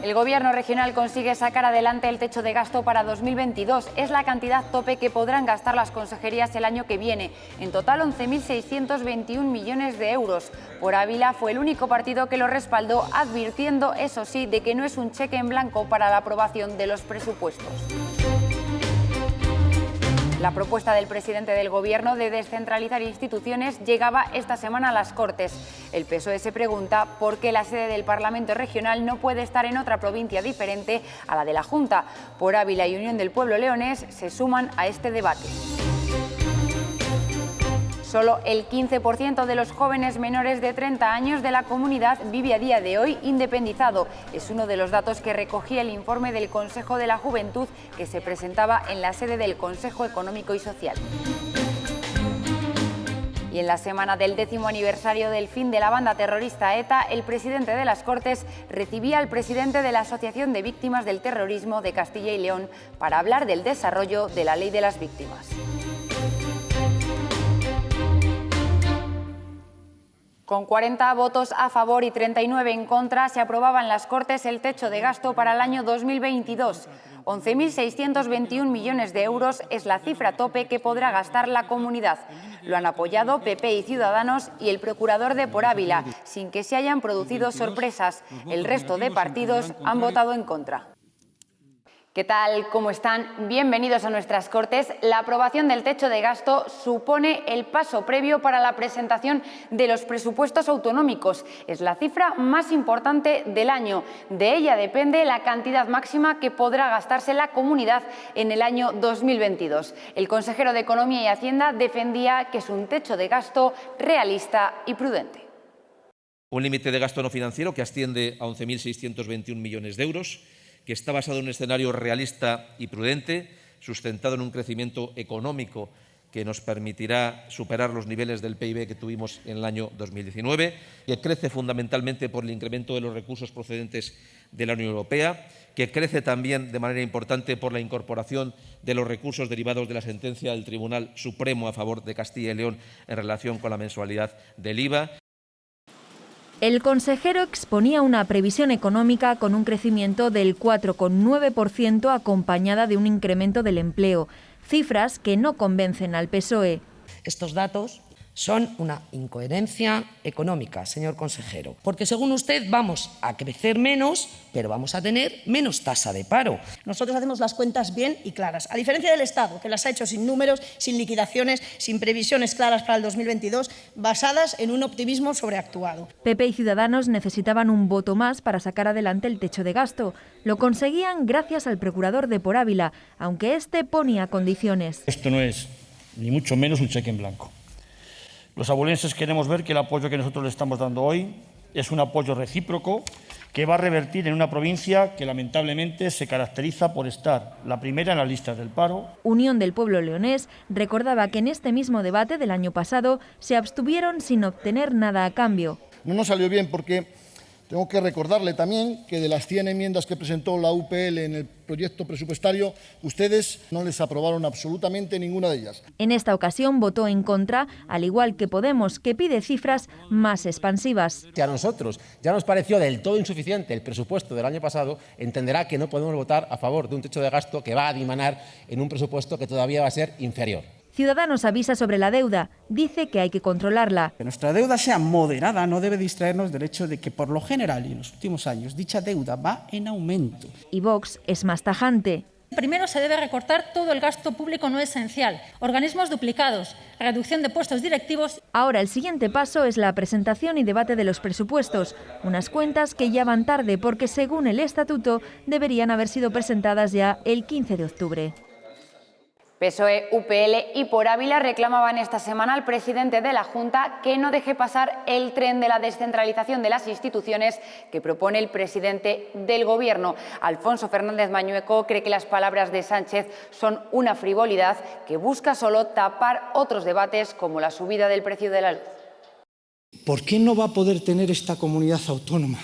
El Gobierno regional consigue sacar adelante el techo de gasto para 2022. Es la cantidad tope que podrán gastar las consejerías el año que viene. En total, 11.621 millones de euros. Por Ávila fue el único partido que lo respaldó, advirtiendo, eso sí, de que no es un cheque en blanco para la aprobación de los presupuestos. La propuesta del presidente del Gobierno de descentralizar instituciones llegaba esta semana a las Cortes. El PSOE se pregunta por qué la sede del Parlamento regional no puede estar en otra provincia diferente a la de la Junta. Por Ávila y Unión del Pueblo Leonés se suman a este debate. Solo el 15% de los jóvenes menores de 30 años de la comunidad vive a día de hoy independizado. Es uno de los datos que recogía el informe del Consejo de la Juventud que se presentaba en la sede del Consejo Económico y Social. Y en la semana del 10º aniversario del fin de la banda terrorista ETA, el presidente de las Cortes recibía al presidente de la Asociación de Víctimas del Terrorismo de Castilla y León para hablar del desarrollo de la Ley de las Víctimas. Con 40 votos a favor y 39 en contra, se aprobaba en las Cortes el techo de gasto para el año 2022. 11.621 millones de euros es la cifra tope que podrá gastar la comunidad. Lo han apoyado PP y Ciudadanos y el procurador de Por Ávila, sin que se hayan producido sorpresas. El resto de partidos han votado en contra. ¿Qué tal? ¿Cómo están? Bienvenidos a nuestras Cortes. La aprobación del techo de gasto supone el paso previo para la presentación de los presupuestos autonómicos. Es la cifra más importante del año. De ella depende la cantidad máxima que podrá gastarse la comunidad en el año 2022. El consejero de Economía y Hacienda defendía que es un techo de gasto realista y prudente. Un límite de gasto no financiero que asciende a 11.621 millones de euros, que está basado en un escenario realista y prudente, sustentado en un crecimiento económico que nos permitirá superar los niveles del PIB que tuvimos en el año 2019, que crece fundamentalmente por el incremento de los recursos procedentes de la Unión Europea, que crece también de manera importante por la incorporación de los recursos derivados de la sentencia del Tribunal Supremo a favor de Castilla y León en relación con la mensualidad del IVA. El consejero exponía una previsión económica con un crecimiento del 4,9% acompañada de un incremento del empleo, cifras que no convencen al PSOE. Estos datos son una incoherencia económica, señor consejero, porque según usted vamos a crecer menos, pero vamos a tener menos tasa de paro. Nosotros hacemos las cuentas bien y claras, a diferencia del Estado, que las ha hecho sin números, sin liquidaciones, sin previsiones claras para el 2022, basadas en un optimismo sobreactuado. PP y Ciudadanos necesitaban un voto más para sacar adelante el techo de gasto. Lo conseguían gracias al procurador de Por Ávila, aunque este ponía condiciones. Esto no es ni mucho menos un cheque en blanco. Los abulenses queremos ver que el apoyo que nosotros le estamos dando hoy es un apoyo recíproco que va a revertir en una provincia que lamentablemente se caracteriza por estar la primera en las listas del paro. Unión del Pueblo Leonés recordaba que en este mismo debate del año pasado se abstuvieron sin obtener nada a cambio. No nos salió bien porque tengo que recordarle también que de las 100 enmiendas que presentó la UPL en el proyecto presupuestario, ustedes no les aprobaron absolutamente ninguna de ellas. En esta ocasión votó en contra, al igual que Podemos, que pide cifras más expansivas. Si a nosotros ya nos pareció del todo insuficiente el presupuesto del año pasado, entenderá que no podemos votar a favor de un techo de gasto que va a dimanar en un presupuesto que todavía va a ser inferior. Ciudadanos avisa sobre la deuda, dice que hay que controlarla. Que nuestra deuda sea moderada no debe distraernos del hecho de que por lo general y en los últimos años dicha deuda va en aumento. Y Vox es más tajante. Primero se debe recortar todo el gasto público no esencial, organismos duplicados, reducción de puestos directivos. Ahora el siguiente paso es la presentación y debate de los presupuestos, unas cuentas que ya van tarde porque según el estatuto deberían haber sido presentadas ya el 15 de octubre. PSOE, UPL y Por Ávila reclamaban esta semana al presidente de la Junta que no deje pasar el tren de la descentralización de las instituciones que propone el presidente del Gobierno. Alfonso Fernández Mañueco cree que las palabras de Sánchez son una frivolidad que busca solo tapar otros debates como la subida del precio de la luz. ¿Por qué no va a poder tener esta comunidad autónoma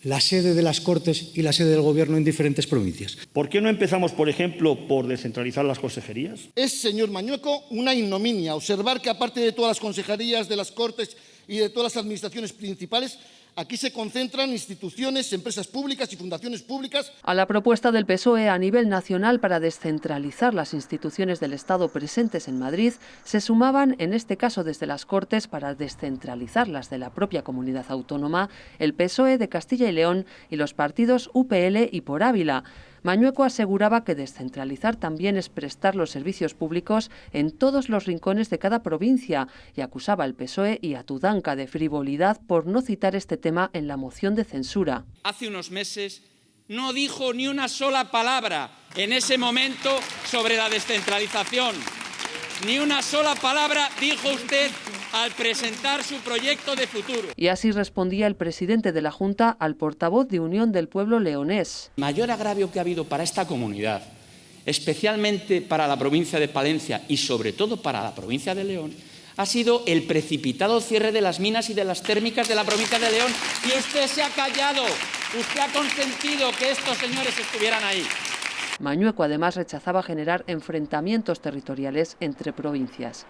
la sede de las Cortes y la sede del Gobierno en diferentes provincias. ¿Por qué no empezamos, por ejemplo, por descentralizar las consejerías? Es, señor Mañueco, una ignominia observar que, aparte de todas las consejerías de las Cortes y de todas las administraciones principales, aquí se concentran instituciones, empresas públicas y fundaciones públicas. A la propuesta del PSOE a nivel nacional para descentralizar las instituciones del Estado presentes en Madrid, se sumaban, en este caso desde las Cortes, para descentralizar las de la propia comunidad autónoma, el PSOE de Castilla y León y los partidos UPL y Por Ávila. Mañueco aseguraba que descentralizar también es prestar los servicios públicos en todos los rincones de cada provincia y acusaba al PSOE y a Tudanca de frivolidad por no citar este tema en la moción de censura. Hace unos meses no dijo ni una sola palabra en ese momento sobre la descentralización. Ni una sola palabra dijo usted al presentar su proyecto de futuro. Y así respondía el presidente de la Junta al portavoz de Unión del Pueblo leonés. El mayor agravio que ha habido para esta comunidad, especialmente para la provincia de Palencia y sobre todo para la provincia de León, ha sido el precipitado cierre de las minas y de las térmicas de la provincia de León. Y usted se ha callado, usted ha consentido que estos señores estuvieran ahí. Mañueco además rechazaba generar enfrentamientos territoriales entre provincias.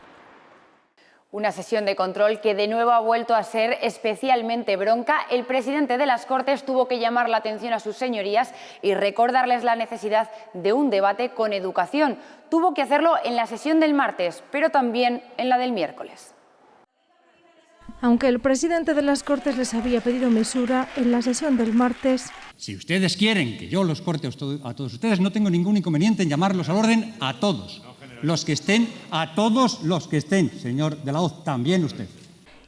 Una sesión de control que de nuevo ha vuelto a ser especialmente bronca. El presidente de las Cortes tuvo que llamar la atención a sus señorías y recordarles la necesidad de un debate con educación. Tuvo que hacerlo en la sesión del martes, pero también en la del miércoles. Aunque el presidente de las Cortes les había pedido mesura, en la sesión del martes... Si ustedes quieren que yo los corte a todos ustedes, no tengo ningún inconveniente en llamarlos al orden a todos. Los que estén, a todos los que estén, señor de la Hoz, también usted.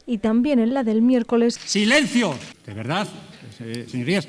Y también en la del miércoles... ¡Silencio! De verdad, señorías,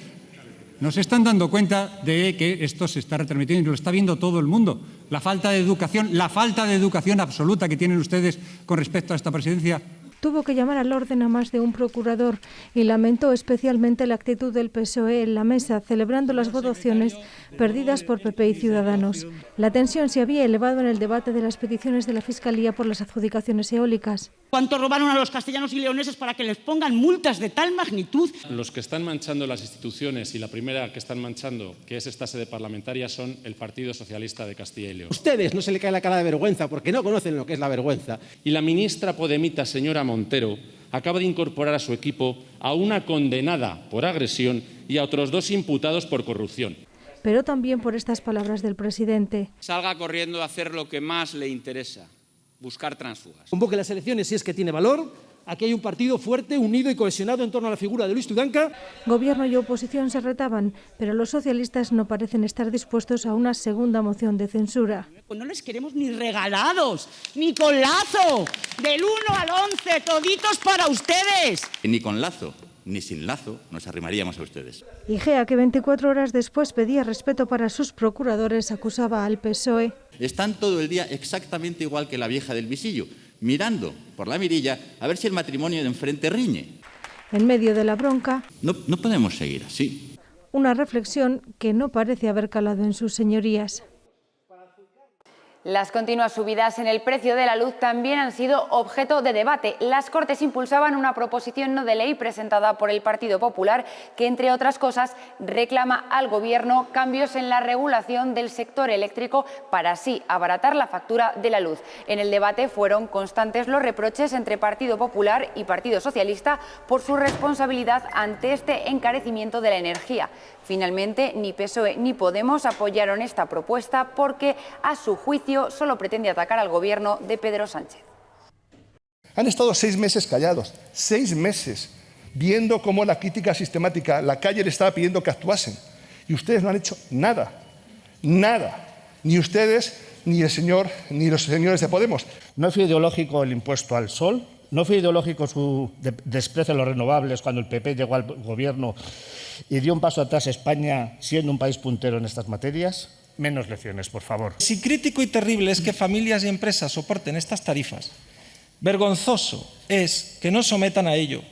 no se están dando cuenta de que esto se está retransmitiendo y lo está viendo todo el mundo. La falta de educación absoluta que tienen ustedes con respecto a esta presidencia. Tuvo que llamar al orden a más de un procurador y lamentó especialmente la actitud del PSOE en la mesa, celebrando las votaciones perdidas por PP y Ciudadanos. La tensión se había elevado en el debate de las peticiones de la Fiscalía por las adjudicaciones eólicas. ¿Cuánto robaron a los castellanos y leoneses para que les pongan multas de tal magnitud? Los que están manchando las instituciones y la primera que están manchando, que es esta sede parlamentaria, son el Partido Socialista de Castilla y León. A ustedes no se le cae la cara de vergüenza porque no conocen lo que es la vergüenza. Y la ministra podemita, señora Montero, acaba de incorporar a su equipo a una condenada por agresión y a otros 2 imputados por corrupción. Pero también por estas palabras del presidente. Salga corriendo a hacer lo que más le interesa, buscar tránsfugas. Convoque las elecciones si es que tiene valor. Aquí hay un partido fuerte, unido y cohesionado en torno a la figura de Luis Tudanca. Gobierno y oposición se retaban, pero los socialistas no parecen estar dispuestos a una segunda moción de censura. No les queremos ni regalados, ni con lazo. Del 1 al 11, toditos para ustedes. Ni con lazo, ni sin lazo nos arrimaríamos a ustedes. Igea, que 24 horas después pedía respeto para sus procuradores, acusaba al PSOE. Están todo el día exactamente igual que la vieja del visillo, mirando por la mirilla a ver si el matrimonio de enfrente riñe. En medio de la bronca... No podemos seguir así. Una reflexión que no parece haber calado en sus señorías. Las continuas subidas en el precio de la luz también han sido objeto de debate. Las Cortes impulsaban una proposición no de ley presentada por el Partido Popular que, entre otras cosas, reclama al Gobierno cambios en la regulación del sector eléctrico para así abaratar la factura de la luz. En el debate fueron constantes los reproches entre Partido Popular y Partido Socialista por su responsabilidad ante este encarecimiento de la energía. Finalmente, ni PSOE ni Podemos apoyaron esta propuesta porque, a su juicio, solo pretende atacar al Gobierno de Pedro Sánchez. Han estado 6 meses callados, 6 meses, viendo cómo la crítica sistemática, la calle le estaba pidiendo que actuasen. Y ustedes no han hecho nada, nada. Ni ustedes, ni los señores de Podemos. No fue ideológico el impuesto al sol, no fue ideológico su desprecio a los renovables cuando el PP llegó al Gobierno y dio un paso atrás a España siendo un país puntero en estas materias. Menos lecciones, por favor. Si crítico y terrible es que familias y empresas soporten estas tarifas, vergonzoso es que no sometan a ello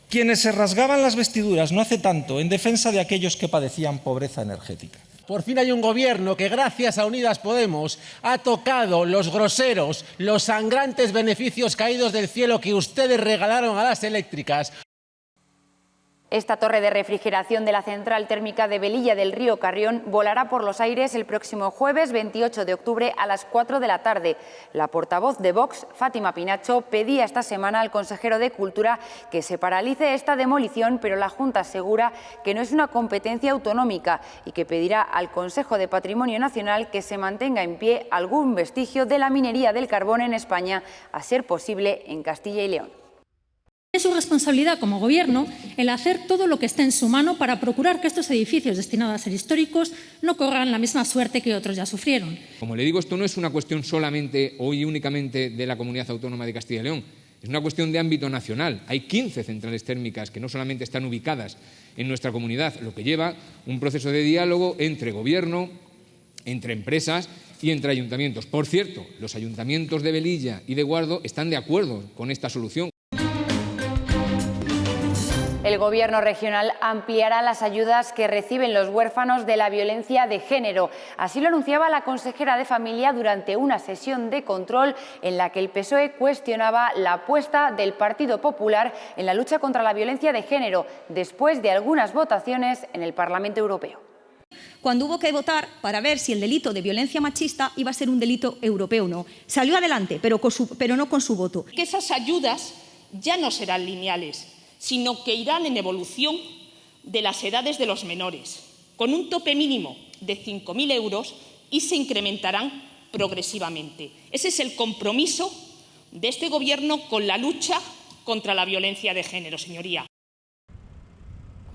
quienes se rasgaban las vestiduras no hace tanto en defensa de aquellos que padecían pobreza energética. Por fin hay un gobierno que, gracias a Unidas Podemos, ha tocado los groseros, los sangrantes beneficios caídos del cielo que ustedes regalaron a las eléctricas. Esta torre de refrigeración de la central térmica de Velilla del Río Carrión volará por los aires el próximo jueves 28 de octubre a las 4 de la tarde. La portavoz de Vox, Fátima Pinacho, pedía esta semana al consejero de Cultura que se paralice esta demolición, pero la Junta asegura que no es una competencia autonómica y que pedirá al Consejo de Patrimonio Nacional que se mantenga en pie algún vestigio de la minería del carbón en España, a ser posible en Castilla y León. Es su responsabilidad como Gobierno el hacer todo lo que esté en su mano para procurar que estos edificios destinados a ser históricos no corran la misma suerte que otros ya sufrieron. Como le digo, esto no es una cuestión solamente o únicamente de la Comunidad Autónoma de Castilla y León. Es una cuestión de ámbito nacional. Hay 15 centrales térmicas que no solamente están ubicadas en nuestra comunidad, lo que lleva un proceso de diálogo entre Gobierno, entre empresas y entre ayuntamientos. Por cierto, los ayuntamientos de Velilla y de Guardo están de acuerdo con esta solución. El Gobierno regional ampliará las ayudas que reciben los huérfanos de la violencia de género. Así lo anunciaba la consejera de Familia durante una sesión de control en la que el PSOE cuestionaba la apuesta del Partido Popular en la lucha contra la violencia de género, después de algunas votaciones en el Parlamento Europeo. Cuando hubo que votar para ver si el delito de violencia machista iba a ser un delito europeo o no. Salió adelante, pero no con su voto. Que esas ayudas ya no serán lineales, sino que irán en evolución de las edades de los menores, con un tope mínimo de 5.000 euros y se incrementarán progresivamente. Ese es el compromiso de este Gobierno con la lucha contra la violencia de género, señoría.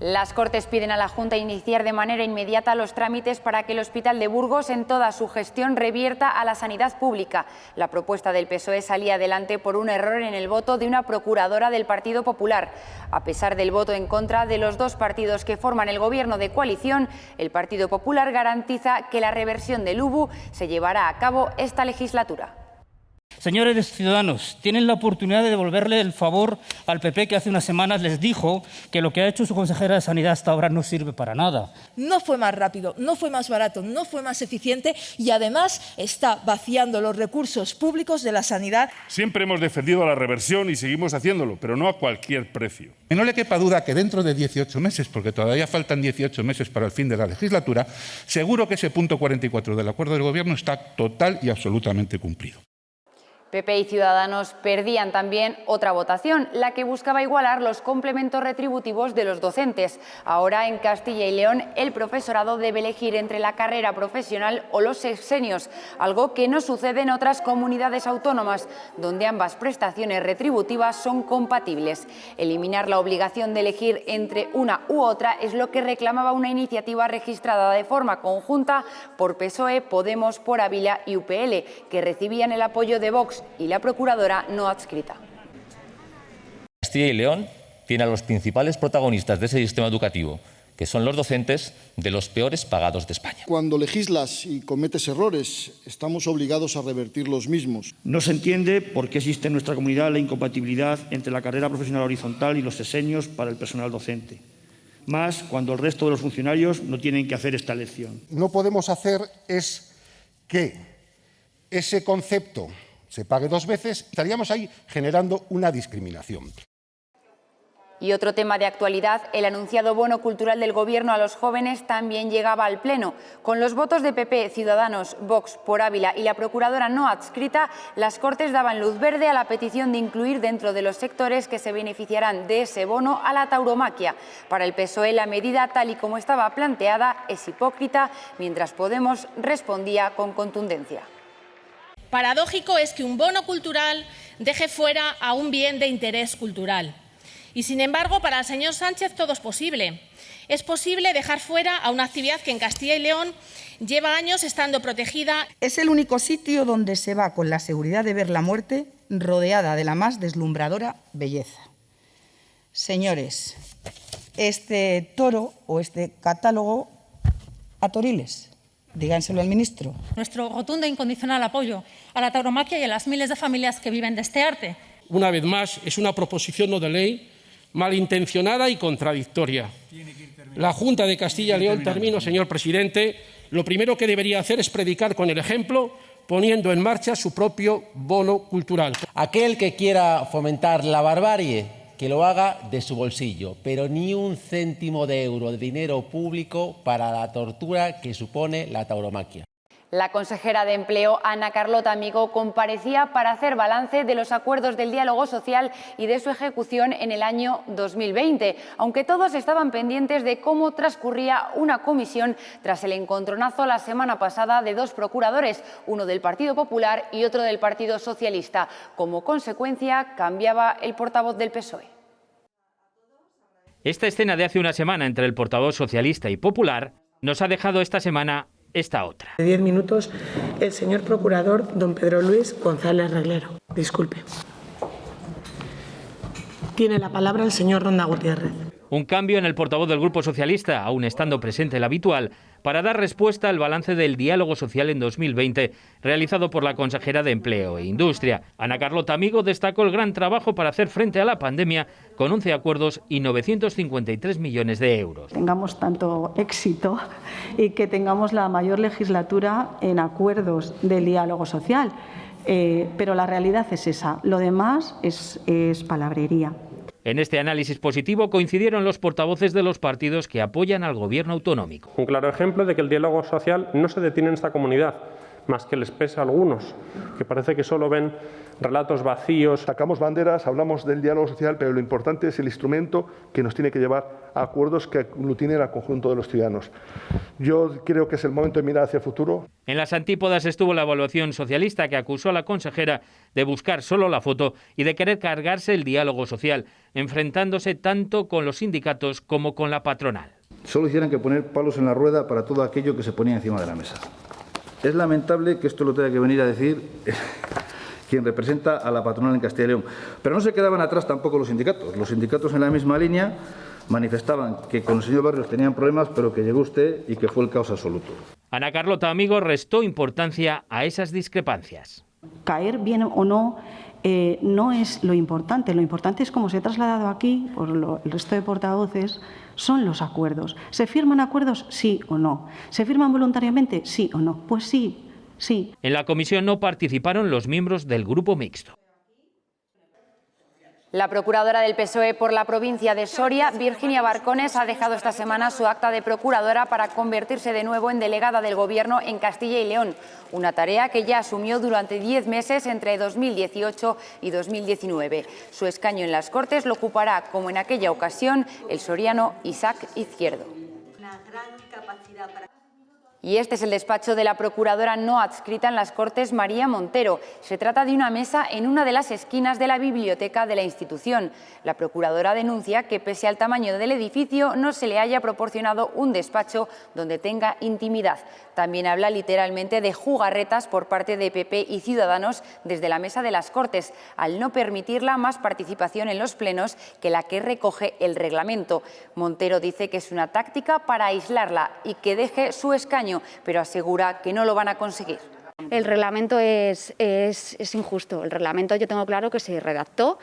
Las Cortes piden a la Junta iniciar de manera inmediata los trámites para que el Hospital de Burgos en toda su gestión revierta a la sanidad pública. La propuesta del PSOE salía adelante por un error en el voto de una procuradora del Partido Popular. A pesar del voto en contra de los dos partidos que forman el Gobierno de coalición, el Partido Popular garantiza que la reversión del UBU se llevará a cabo esta legislatura. Señores de Ciudadanos, tienen la oportunidad de devolverle el favor al PP que hace unas semanas les dijo que lo que ha hecho su consejera de Sanidad hasta ahora no sirve para nada. No fue más rápido, no fue más barato, no fue más eficiente y además está vaciando los recursos públicos de la sanidad. Siempre hemos defendido la reversión y seguimos haciéndolo, pero no a cualquier precio. Que no le quepa duda que dentro de 18 meses, porque todavía faltan 18 meses para el fin de la legislatura, seguro que ese punto 44 del acuerdo del Gobierno está total y absolutamente cumplido. PP y Ciudadanos perdían también otra votación, la que buscaba igualar los complementos retributivos de los docentes. Ahora, en Castilla y León, el profesorado debe elegir entre la carrera profesional o los sexenios, algo que no sucede en otras comunidades autónomas, donde ambas prestaciones retributivas son compatibles. Eliminar la obligación de elegir entre una u otra es lo que reclamaba una iniciativa registrada de forma conjunta por PSOE, Podemos, Por Ávila y UPL, que recibían el apoyo de Vox y la procuradora no adscrita. Castilla y León tiene a los principales protagonistas de ese sistema educativo, que son los docentes de los peores pagados de España. Cuando legislas y cometes errores, estamos obligados a revertir los mismos. No se entiende por qué existe en nuestra comunidad la incompatibilidad entre la carrera profesional horizontal y los sexenios para el personal docente. Más cuando el resto de los funcionarios no tienen que hacer esta elección. No podemos hacer es que ese concepto se pague dos veces, estaríamos ahí generando una discriminación. Y otro tema de actualidad, el anunciado bono cultural del Gobierno a los jóvenes también llegaba al Pleno. Con los votos de PP, Ciudadanos, Vox, Por Ávila y la procuradora no adscrita, las Cortes daban luz verde a la petición de incluir dentro de los sectores que se beneficiarán de ese bono a la tauromaquia. Para el PSOE, la medida, tal y como estaba planteada, es hipócrita, mientras Podemos respondía con contundencia. Paradójico es que un bono cultural deje fuera a un bien de interés cultural. Y, sin embargo, para el señor Sánchez todo es posible. Es posible dejar fuera a una actividad que en Castilla y León lleva años estando protegida. Es el único sitio donde se va con la seguridad de ver la muerte rodeada de la más deslumbradora belleza. Señores, este toro o este catálogo a toriles. Díganselo al ministro. Nuestro rotundo e incondicional apoyo a la tauromaquia y a las miles de familias que viven de este arte. Una vez más, es una proposición no de ley malintencionada y contradictoria. La Junta de Castilla y León, termino, señor presidente, lo primero que debería hacer es predicar con el ejemplo, poniendo en marcha su propio bono cultural. Aquel que quiera fomentar la barbarie, que lo haga de su bolsillo, pero ni un céntimo de euro de dinero público para la tortura que supone la tauromaquia. La consejera de Empleo, Ana Carlota Amigo, comparecía para hacer balance de los acuerdos del diálogo social y de su ejecución en el año 2020, aunque todos estaban pendientes de cómo transcurría una comisión tras el encontronazo la semana pasada de dos procuradores, uno del Partido Popular y otro del Partido Socialista. Como consecuencia, cambiaba el portavoz del PSOE. Esta escena de hace una semana entre el portavoz socialista y popular nos ha dejado esta semana esta otra. De 10 minutos, el señor procurador, don Pedro Luis González Reglero. Disculpe. Tiene la palabra el señor Ronda Gutiérrez. Un cambio en el portavoz del Grupo Socialista, aún estando presente el habitual, para dar respuesta al balance del diálogo social en 2020, realizado por la consejera de Empleo e Industria. Ana Carlota Amigo destacó el gran trabajo para hacer frente a la pandemia, con 11 acuerdos y 953 millones de euros. Tengamos tanto éxito y que tengamos la mayor legislatura en acuerdos del diálogo social. Pero la realidad es esa, lo demás es palabrería. En este análisis positivo coincidieron los portavoces de los partidos que apoyan al gobierno autonómico. Un claro ejemplo de que el diálogo social no se detiene en esta comunidad, más que les pesa a algunos, que parece que solo ven relatos vacíos. Sacamos banderas, hablamos del diálogo social, pero lo importante es el instrumento que nos tiene que llevar a acuerdos que aglutinen al conjunto de los ciudadanos. Yo creo que es el momento de mirar hacia el futuro. En las antípodas estuvo la evaluación socialista, que acusó a la consejera de buscar solo la foto y de querer cargarse el diálogo social, enfrentándose tanto con los sindicatos como con la patronal. Solo hicieran que poner palos en la rueda para todo aquello que se ponía encima de la mesa. Es lamentable que esto lo tenga que venir a decir quien representa a la patronal en Castilla y León. Pero no se quedaban atrás tampoco los sindicatos. Los sindicatos en la misma línea manifestaban que con el señor Barrios tenían problemas, pero que llegó usted y que fue el caos absoluto. Ana Carlota Amigo restó importancia a esas discrepancias. Caer bien o no no es lo importante es como se ha trasladado aquí por el resto de portavoces, son los acuerdos. ¿Se firman acuerdos? Sí o no. ¿Se firman voluntariamente? Sí o no. Pues sí, sí. En la comisión no participaron los miembros del grupo mixto. La procuradora del PSOE por la provincia de Soria, Virginia Barcones, ha dejado esta semana su acta de procuradora para convertirse de nuevo en delegada del Gobierno en Castilla y León, una tarea que ya asumió durante 10 meses entre 2018 y 2019. Su escaño en las Cortes lo ocupará, como en aquella ocasión, el soriano Isaac Izquierdo. Y este es el despacho de la procuradora no adscrita en las Cortes, María Montero. Se trata de una mesa en una de las esquinas de la biblioteca de la institución. La procuradora denuncia que, pese al tamaño del edificio, no se le haya proporcionado un despacho donde tenga intimidad. También habla literalmente de jugarretas por parte de PP y Ciudadanos desde la mesa de las Cortes, al no permitirla más participación en los plenos que la que recoge el reglamento. Montero dice que es una táctica para aislarla y que deje su escaño, pero asegura que no lo van a conseguir. El reglamento es injusto. El reglamento yo tengo claro que se redactó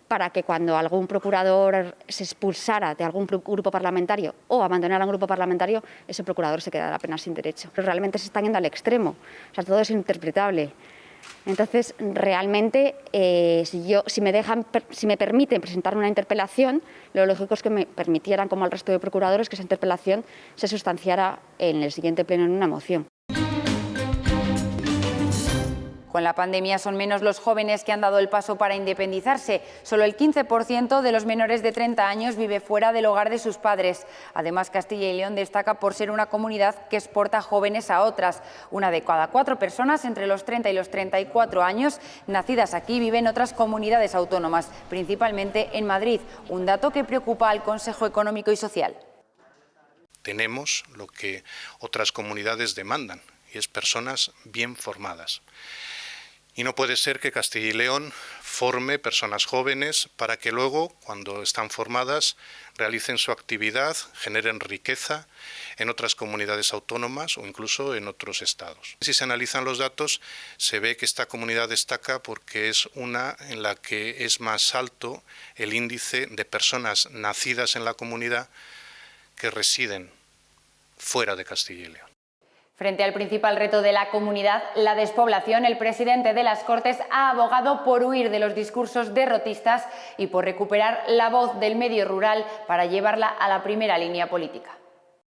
para que cuando algún procurador se expulsara de algún grupo parlamentario o abandonara un grupo parlamentario, ese procurador se quedara apenas sin derecho. Pero realmente se están yendo al extremo. O sea, todo es interpretable. Entonces, realmente, si me permiten presentar una interpelación, lo lógico es que me permitieran, como al resto de procuradores, que esa interpelación se sustanciara en el siguiente pleno en una moción. Con la pandemia son menos los jóvenes que han dado el paso para independizarse. Solo el 15% de los menores de 30 años vive fuera del hogar de sus padres. Además, Castilla y León destaca por ser una comunidad que exporta jóvenes a otras. Una de cada 4 personas entre los 30 y los 34 años nacidas aquí vive en otras comunidades autónomas, principalmente en Madrid, un dato que preocupa al Consejo Económico y Social. Tenemos lo que otras comunidades demandan, y es personas bien formadas. Y no puede ser que Castilla y León forme personas jóvenes para que luego, cuando están formadas, realicen su actividad, generen riqueza en otras comunidades autónomas o incluso en otros estados. Si se analizan los datos, se ve que esta comunidad destaca porque es una en la que es más alto el índice de personas nacidas en la comunidad que residen fuera de Castilla y León. Frente al principal reto de la comunidad, la despoblación, el presidente de las Cortes ha abogado por huir de los discursos derrotistas y por recuperar la voz del medio rural para llevarla a la primera línea política.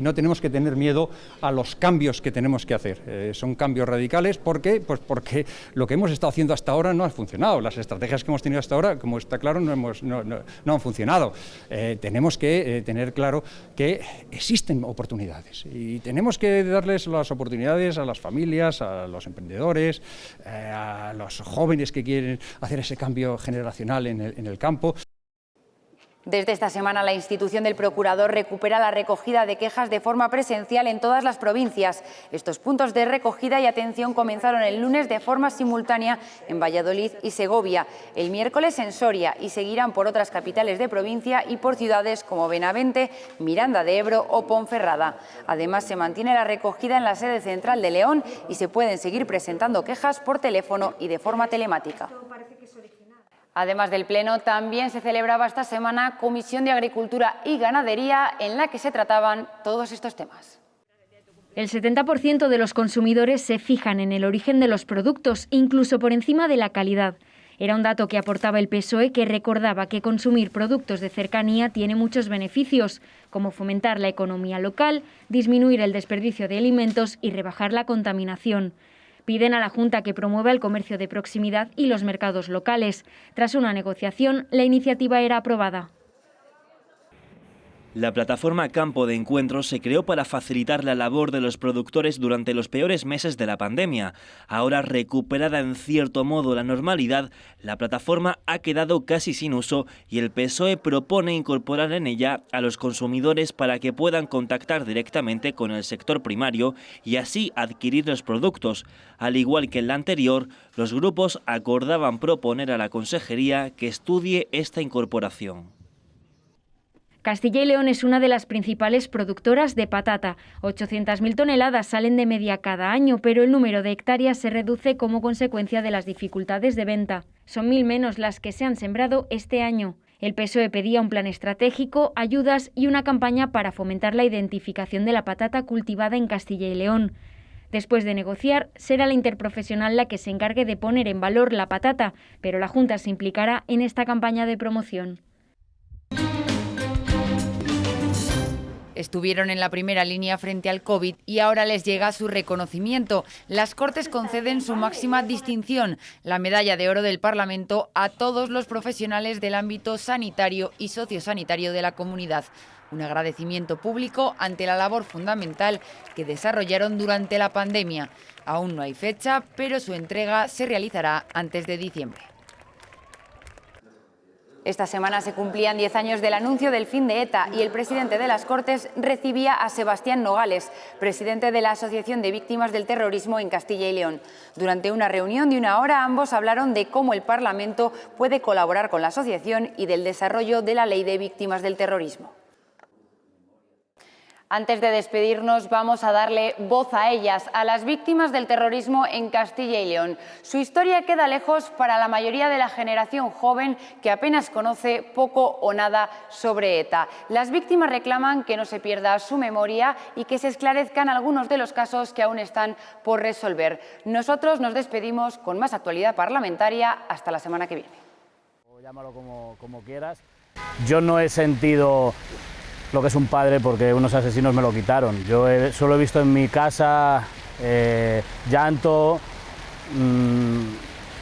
No tenemos que tener miedo a los cambios que tenemos que hacer. Son cambios radicales. ¿Por qué? Pues porque lo que hemos estado haciendo hasta ahora no ha funcionado. Las estrategias que hemos tenido hasta ahora, como está claro, no han funcionado. Tenemos que tener claro que existen oportunidades y tenemos que darles las oportunidades a las familias, a los emprendedores, a los jóvenes que quieren hacer ese cambio generacional en el campo. Desde esta semana, la institución del Procurador recupera la recogida de quejas de forma presencial en todas las provincias. Estos puntos de recogida y atención comenzaron el lunes de forma simultánea en Valladolid y Segovia, el miércoles en Soria y seguirán por otras capitales de provincia y por ciudades como Benavente, Miranda de Ebro o Ponferrada. Además, se mantiene la recogida en la sede central de León y se pueden seguir presentando quejas por teléfono y de forma telemática. Además del Pleno, también se celebraba esta semana Comisión de Agricultura y Ganadería, en la que se trataban todos estos temas. El 70% de los consumidores se fijan en el origen de los productos, incluso por encima de la calidad. Era un dato que aportaba el PSOE, que recordaba que consumir productos de cercanía tiene muchos beneficios, como fomentar la economía local, disminuir el desperdicio de alimentos y rebajar la contaminación. Piden a la Junta que promueva el comercio de proximidad y los mercados locales. Tras una negociación, la iniciativa era aprobada. La plataforma Campo de Encuentro se creó para facilitar la labor de los productores durante los peores meses de la pandemia. Ahora recuperada en cierto modo la normalidad, la plataforma ha quedado casi sin uso y el PSOE propone incorporar en ella a los consumidores para que puedan contactar directamente con el sector primario y así adquirir los productos. Al igual que en la anterior, los grupos acordaban proponer a la Consejería que estudie esta incorporación. Castilla y León es una de las principales productoras de patata. 800.000 toneladas salen de media cada año, pero el número de hectáreas se reduce como consecuencia de las dificultades de venta. Son 1.000 menos las que se han sembrado este año. El PSOE pedía un plan estratégico, ayudas y una campaña para fomentar la identificación de la patata cultivada en Castilla y León. Después de negociar, será la interprofesional la que se encargue de poner en valor la patata, pero la Junta se implicará en esta campaña de promoción. Estuvieron en la primera línea frente al COVID y ahora les llega su reconocimiento. Las Cortes conceden su máxima distinción, la Medalla de Oro del Parlamento, a todos los profesionales del ámbito sanitario y sociosanitario de la comunidad. Un agradecimiento público ante la labor fundamental que desarrollaron durante la pandemia. Aún no hay fecha, pero su entrega se realizará antes de diciembre. Esta semana se cumplían 10 años del anuncio del fin de ETA y el presidente de las Cortes recibía a Sebastián Nogales, presidente de la Asociación de Víctimas del Terrorismo en Castilla y León. Durante una reunión de una hora, ambos hablaron de cómo el Parlamento puede colaborar con la asociación y del desarrollo de la Ley de Víctimas del Terrorismo. Antes de despedirnos, vamos a darle voz a ellas, a las víctimas del terrorismo en Castilla y León. Su historia queda lejos para la mayoría de la generación joven que apenas conoce poco o nada sobre ETA. Las víctimas reclaman que no se pierda su memoria y que se esclarezcan algunos de los casos que aún están por resolver. Nosotros nos despedimos con más actualidad parlamentaria. Hasta la semana que viene. Llámalo como quieras. Yo no he sentido lo que es un padre porque unos asesinos me lo quitaron. Yo solo he visto en mi casa llanto,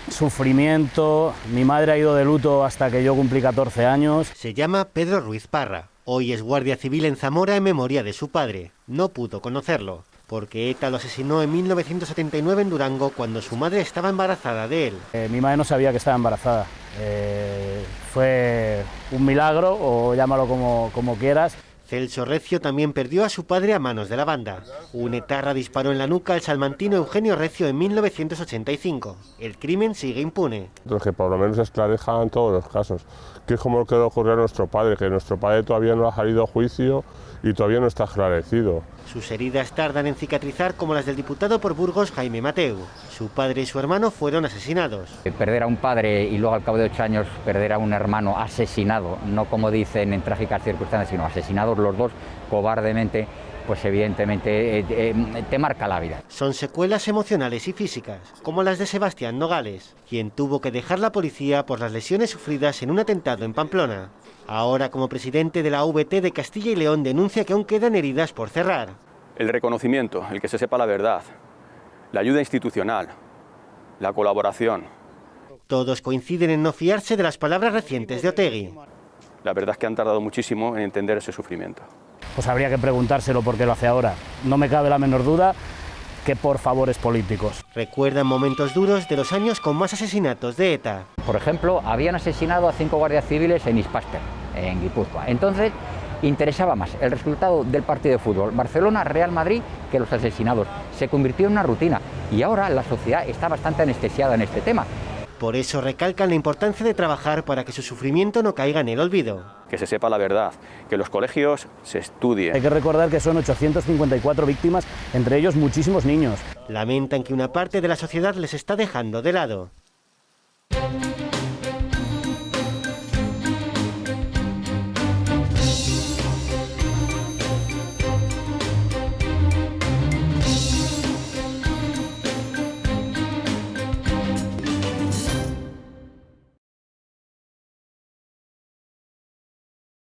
sufrimiento. Mi madre ha ido de luto hasta que yo cumplí 14 años. Se llama Pedro Ruiz Parra. Hoy es guardia civil en Zamora en memoria de su padre. No pudo conocerlo, porque ETA lo asesinó en 1979 en Durango cuando su madre estaba embarazada de él. Mi madre no sabía que estaba embarazada. Fue un milagro, o llámalo como quieras. Celso Recio también perdió a su padre a manos de la banda. Un etarra disparó en la nuca al salmantino Eugenio Recio en 1985. El crimen sigue impune. Que por lo menos esclarezcan todos los casos, que es como lo que le ocurrió a nuestro padre, que nuestro padre todavía no ha salido a juicio y todavía no está esclarecido. Sus heridas tardan en cicatrizar como las del diputado por Burgos Jaime Mateu. Su padre y su hermano fueron asesinados. Perder a un padre y luego al cabo de 8 años perder a un hermano asesinado, no como dicen en trágicas circunstancias, sino asesinados los dos cobardemente, pues evidentemente te marca la vida. Son secuelas emocionales y físicas, como las de Sebastián Nogales, quien tuvo que dejar la policía por las lesiones sufridas en un atentado en Pamplona. Ahora, como presidente de la AVT de Castilla y León, denuncia que aún quedan heridas por cerrar. El reconocimiento, el que se sepa la verdad, la ayuda institucional, la colaboración. Todos coinciden en no fiarse de las palabras recientes de Otegi. La verdad es que han tardado muchísimo en entender ese sufrimiento. Pues habría que preguntárselo por qué lo hace ahora. No me cabe la menor duda que por favores políticos. Recuerdan momentos duros de los años con más asesinatos de ETA. Por ejemplo, habían asesinado a 5 guardias civiles en Ispaster, en Guipúzcoa. Entonces, interesaba más el resultado del partido de fútbol Barcelona-Real Madrid que los asesinados. Se convirtió en una rutina y ahora la sociedad está bastante anestesiada en este tema. Por eso recalcan la importancia de trabajar para que su sufrimiento no caiga en el olvido. Que se sepa la verdad, que los colegios se estudien. Hay que recordar que son 854 víctimas, entre ellos muchísimos niños. Lamentan que una parte de la sociedad les está dejando de lado.